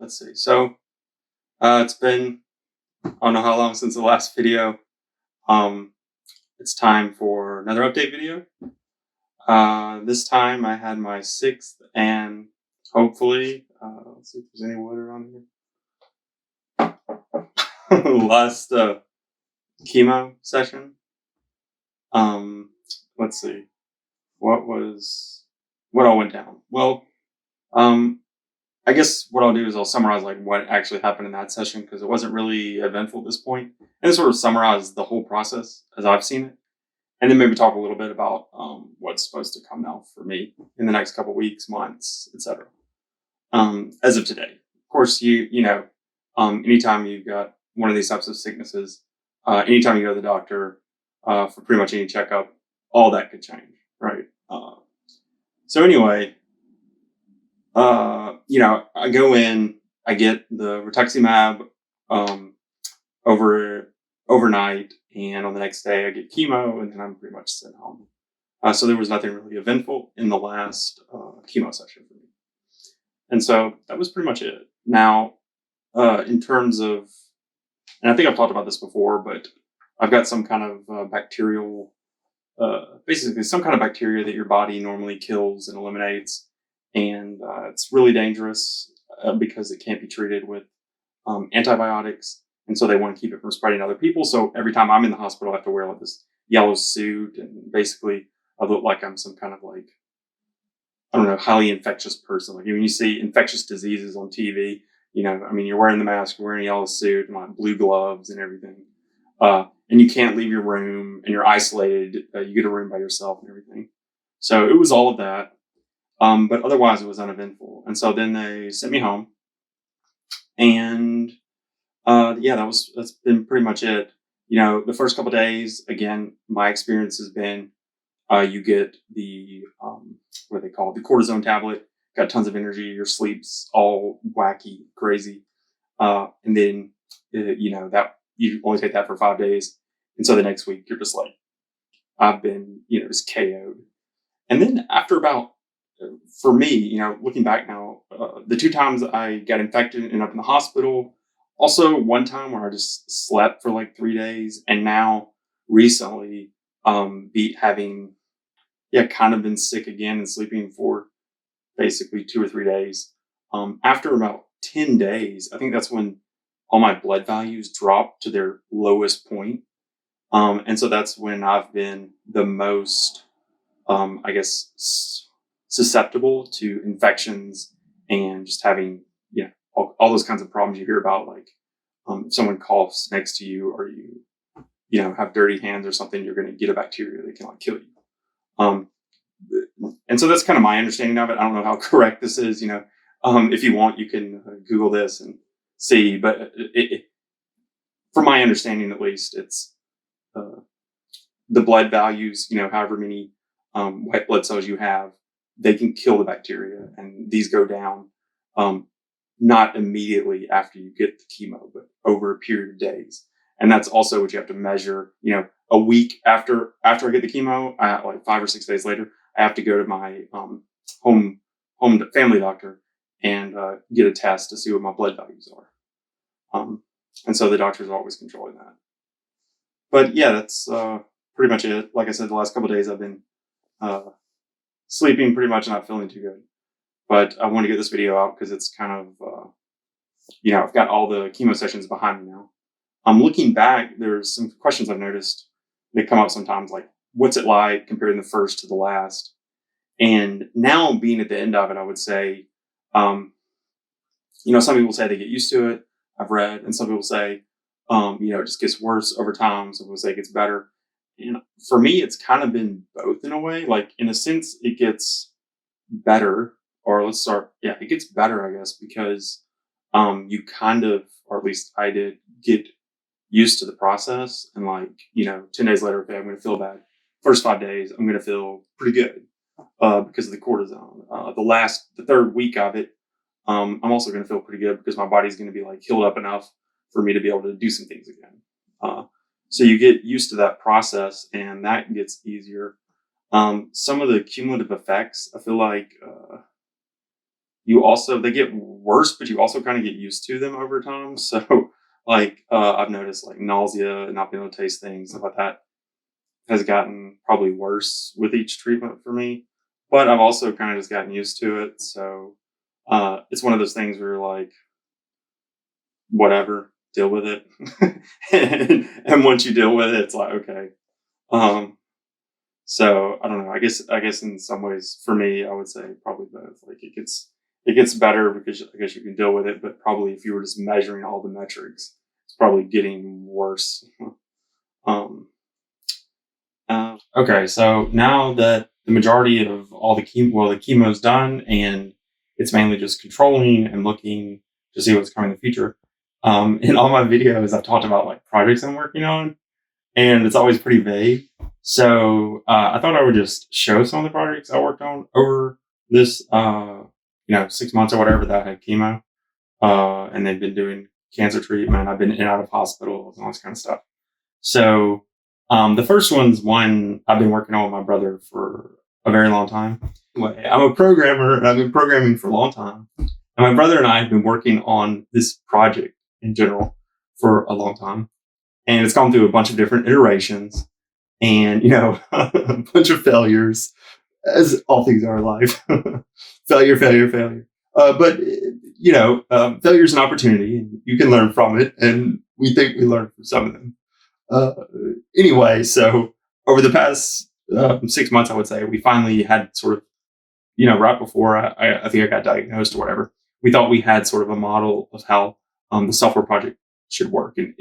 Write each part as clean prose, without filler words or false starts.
Let's see. It's been I don't know how long since the last video. Um, it's time for another update video. This time I had my sixth and hopefully, let's see if there's any water on here. Last chemo session. Um, let's see what all went down. Well, um, I guess what I'll do is I'll summarize like what actually happened in that session because it wasn't really eventful at this point, and sort of summarize the whole process as I've seen it, and then maybe talk a little bit about what's supposed to come now for me in the next couple weeks, months, etc. As of today, of course, anytime you've got one of these types of sicknesses, anytime you go to the doctor for pretty much any checkup, all that could change, right? So anyway. I go in, I get the rituximab overnight, and on the next day I get chemo, and then I'm pretty much sent home. So there was nothing really eventful in the last chemo session for me, and so that was pretty much it. Now, in terms of, and I think I've talked about this before, but I've got some kind of basically some kind of bacteria that your body normally kills and eliminates. And it's really dangerous because it can't be treated with antibiotics. And so they want to keep it from spreading to other people. So every time I'm in the hospital, I have to wear like this yellow suit. And basically, I look like I'm some kind of like, I don't know, highly infectious person. Like when you see infectious diseases on TV, you're wearing the mask, you're wearing a yellow suit and like blue gloves and everything. And you can't leave your room and you're isolated. You get a room by yourself and everything. So it was all of that. But otherwise it was uneventful. And so then they sent me home, and that's been pretty much it. The first couple of days, again, my experience has been, you get the, what do they call it? The cortisone tablet, got tons of energy, your sleep's all wacky, crazy. And then, that you only take that for 5 days. And so the next week you're just like, I've been, just KO'd. And then after about, for me, looking back now, the 2 times I got infected and ended up in the hospital, also one time where I just slept for like 3 days, and now recently, having, kind of been sick again and sleeping for basically 2 or 3 days. After about 10 days, I think that's when all my blood values dropped to their lowest point. And so that's when I've been the most, I guess, susceptible to infections and just having, all those kinds of problems you hear about, like if someone coughs next to you, or you have dirty hands or something, you're going to get a bacteria that can like kill you. And so that's kind of my understanding of it. I don't know how correct this is. If you want, you can Google this and see. But from my understanding, at least, it's the blood values. However many white blood cells you have, they can kill the bacteria, and these go down not immediately after you get the chemo, but over a period of days. And that's also what you have to measure. A week after I get the chemo, like 5 or 6 days later, I have to go to my home family doctor and get a test to see what my blood values are. And so the doctors are always controlling that. But yeah, that's pretty much it. Like I said, the last couple of days I've been sleeping pretty much, not feeling too good. But I want to get this video out because it's kind of, I've got all the chemo sessions behind me now. Looking back, there's some questions I've noticed that come up sometimes, like, what's it like comparing the first to the last? And now being at the end of it, I would say, some people say they get used to it. I've read, and some people say, it just gets worse over time. Some people say it gets better. And for me, it's kind of been both in a way. Like, in a sense, it gets better, it gets better, I guess, because you kind of, or at least I did, get used to the process. And like, 10 days later, okay, I'm going to feel bad. First 5 days, I'm going to feel pretty good because of the cortisone. The third week of it, I'm also going to feel pretty good because my body's going to be like healed up enough for me to be able to do some things again. So you get used to that process, and that gets easier. Some of the cumulative effects, I feel like, they get worse, but you also kind of get used to them over time. So I've noticed like nausea and not being able to taste things, stuff like that has gotten probably worse with each treatment for me. But I've also kind of just gotten used to it. So it's one of those things where like, whatever, deal with it. and once you deal with it, it's like, okay. Um, so I don't know. I guess in some ways for me, I would say probably both. Like it gets better because I guess you can deal with it, but probably if you were just measuring all the metrics, it's probably getting worse. um, okay, so now that the majority of all the chemo's done, and it's mainly just controlling and looking to see what's coming in the future. In all my videos, I've talked about like projects I'm working on, and it's always pretty vague. So I thought I would just show some of the projects I worked on over this, 6 months or whatever that I had chemo, and they've been doing cancer treatment. I've been in and out of hospitals and all this kind of stuff. So the first one's one I've been working on with my brother for a very long time. Anyway, I'm a programmer and I've been programming for a long time. And my brother and I have been working on this project in general for a long time. And it's gone through a bunch of different iterations and, a bunch of failures, as all things are in life. Failure, failure, failure. But failure is an opportunity and you can learn from it. And we think we learned from some of them. Anyway, so over the past 6 months, I would say we finally had sort of, right before I think I got diagnosed or whatever, we thought we had sort of a model of how the software project should work. And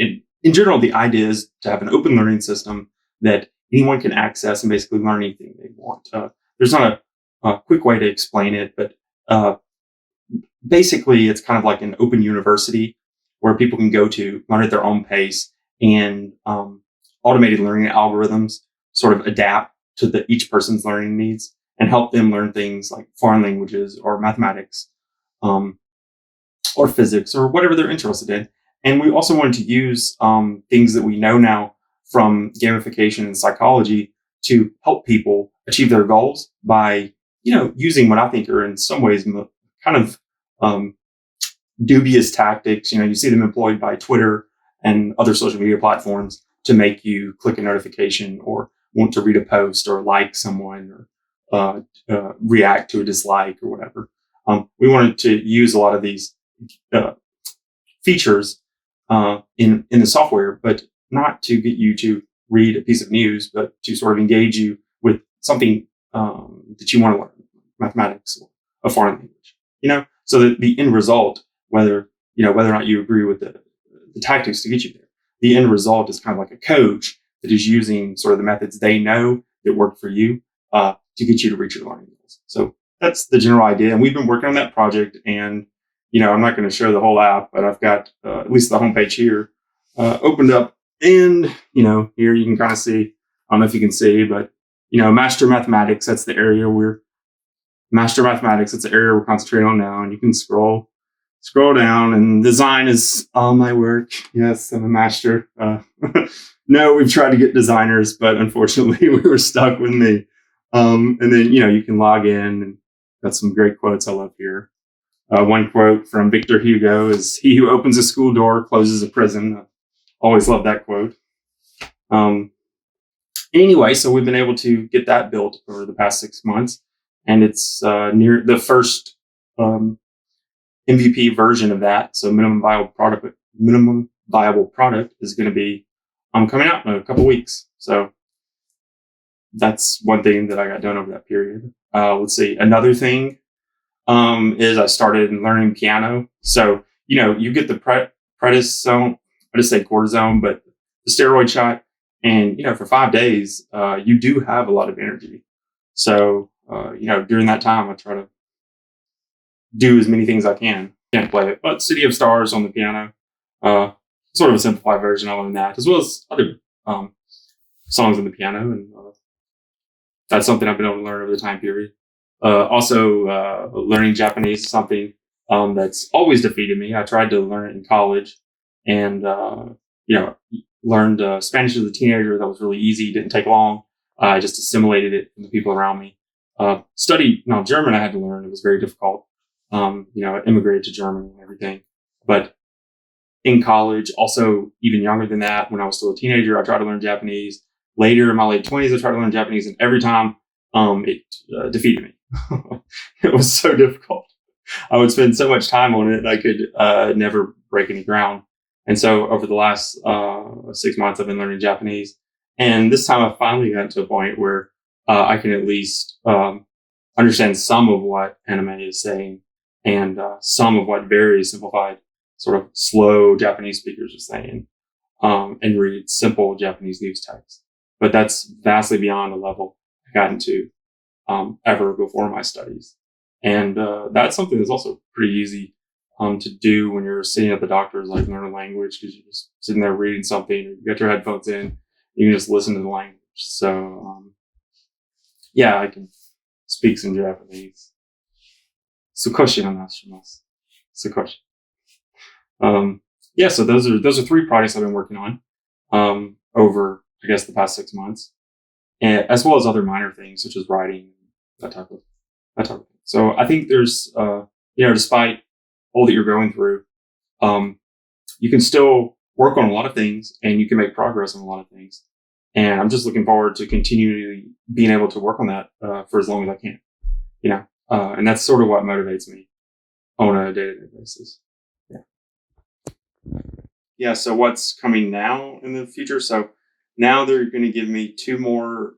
in general, the idea is to have an open learning system that anyone can access and basically learn anything they want. There's not a quick way to explain it, but basically it's kind of like an open university where people can go to learn at their own pace, and automated learning algorithms sort of adapt to each person's learning needs and help them learn things like foreign languages or mathematics, or physics or whatever they're interested in. And we also wanted to use things that we know now from gamification and psychology to help people achieve their goals by, using what I think are in some ways kind of dubious tactics. You see them employed by Twitter and other social media platforms to make you click a notification or want to read a post or like someone or react to a dislike or whatever. We wanted to use a lot of these features in the software, but not to get you to read a piece of news, but to sort of engage you with something that you want to learn, mathematics or a foreign language. So that the end result, whether or not you agree with the tactics to get you there, the end result is kind of like a coach that is using sort of the methods they know that work for you to get you to reach your learning goals. So that's the general idea. And we've been working on that project, and I'm not going to show the whole app, but I've got at least the homepage here opened up. And, here you can kind of see, I don't know if you can see, but, Master Mathematics, that's the area we're concentrating on now. And you can scroll down, and design is all my work. Yes, I'm a master. No, we've tried to get designers, but unfortunately we were stuck with me. And then, you can log in, and got some great quotes I love here. One quote from Victor Hugo is, "He who opens a school door closes a prison." I always love that quote. Anyway, so we've been able to get that built over the past 6 months, and it's near the first MVP version of that. So minimum viable product is going to be coming out in a couple weeks. So that's one thing that I got done over that period. Let's see. Another thing is I started learning piano. So, you get the prednisone, I just say cortisone, but the steroid shot. And, for 5 days, you do have a lot of energy. So, during that time, I try to do as many things I can. Can't play it, but City of Stars on the piano, sort of a simplified version. I learned that, as well as other songs on the piano. And that's something I've been able to learn over the time period. Also, learning Japanese is something that's always defeated me. I tried to learn it in college, and learned Spanish as a teenager. That was really easy. Didn't take long. I just assimilated it from the people around me. Studied German. I had to learn. It was very difficult. Immigrated to Germany and everything. But in college, also even younger than that, when I was still a teenager, I tried to learn Japanese. Later in my late 20s, I tried to learn Japanese, and every time it defeated me. It was so difficult. I would spend so much time on it, I could never break any ground. And so over the last 6 months, I've been learning Japanese. And this time I finally got to a point where I can at least understand some of what anime is saying and some of what very simplified, sort of slow Japanese speakers are saying, and read simple Japanese news text. But that's vastly beyond the level I got into ever before my studies. And that's something that's also pretty easy to do when you're sitting at the doctor's, like learn a language, because you're just sitting there reading something, you get your headphones in, you can just listen to the language. So yeah, I can speak some Japanese. Sukoshi hanashimasu. Sukoshi. Yeah, so those are 3 projects I've been working on over, I guess, the past 6 months, and as well as other minor things such as writing, that type of thing. So I think there's, despite all that you're going through, you can still work on a lot of things and you can make progress on a lot of things. And I'm just looking forward to continually being able to work on that for as long as I can, and that's sort of what motivates me on a day-to-day basis. Yeah. So what's coming now in the future? So now they're going to give me 2 more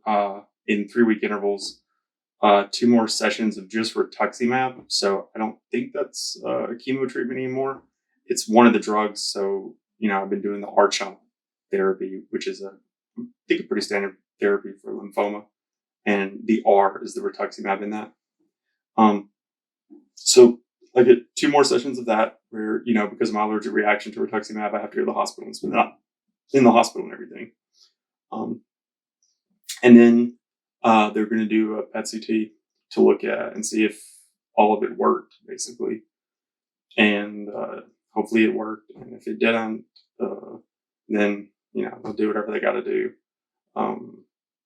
in 3-week intervals, 2 more sessions of just rituximab. So I don't think that's a chemo treatment anymore. It's one of the drugs. So, I've been doing the R-CHOP therapy, which is I think a pretty standard therapy for lymphoma. And the R is the rituximab in that. So I get 2 more sessions of that where, because of my allergic reaction to rituximab, I have to go to the hospital and spend that in the hospital and everything. And then they're going to do a PET CT to look at and see if all of it worked, basically. And hopefully it worked. And if it didn't, then, they'll do whatever they got to do.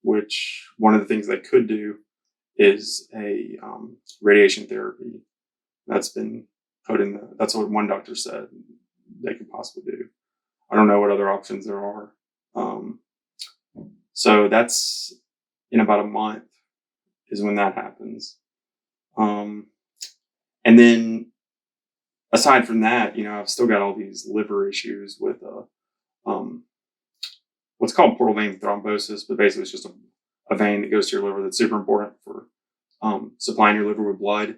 Which one of the things they could do is a radiation therapy. That's been put in that's what one doctor said they could possibly do. I don't know what other options there are. So that's in about a month is when that happens. And then aside from that, I've still got all these liver issues with what's called portal vein thrombosis, but basically it's just a vein that goes to your liver that's super important for supplying your liver with blood.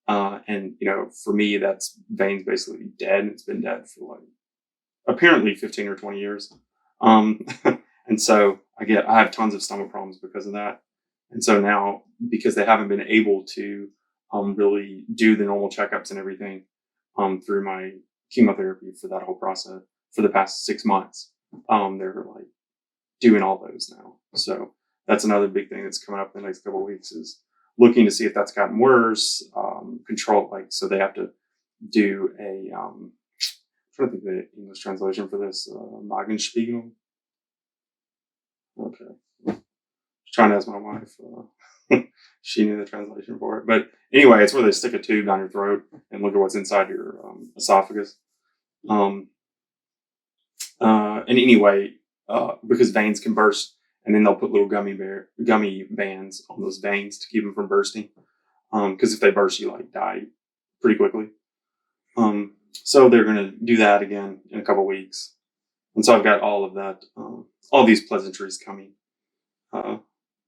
And for me, that's veins basically dead. It's been dead for apparently 15 or 20 years. And so I have tons of stomach problems because of that. And so now, because they haven't been able to really do the normal checkups and everything through my chemotherapy for that whole process for the past 6 months, they're doing all those now. So that's another big thing that's coming up in the next couple of weeks is looking to see if that's gotten worse, control, so they have to do I'm trying to think of the English translation for this, Magenspiegel. Okay. Just trying to ask my wife. She knew the translation for it. But anyway, it's where they stick a tube down your throat and look at what's inside your esophagus. And anyway, because veins can burst, and then they'll put little gummy bands on those veins to keep them from bursting. Because if they burst, you die pretty quickly. So they're going to do that again in a couple weeks. And so I've got all of that, all these pleasantries coming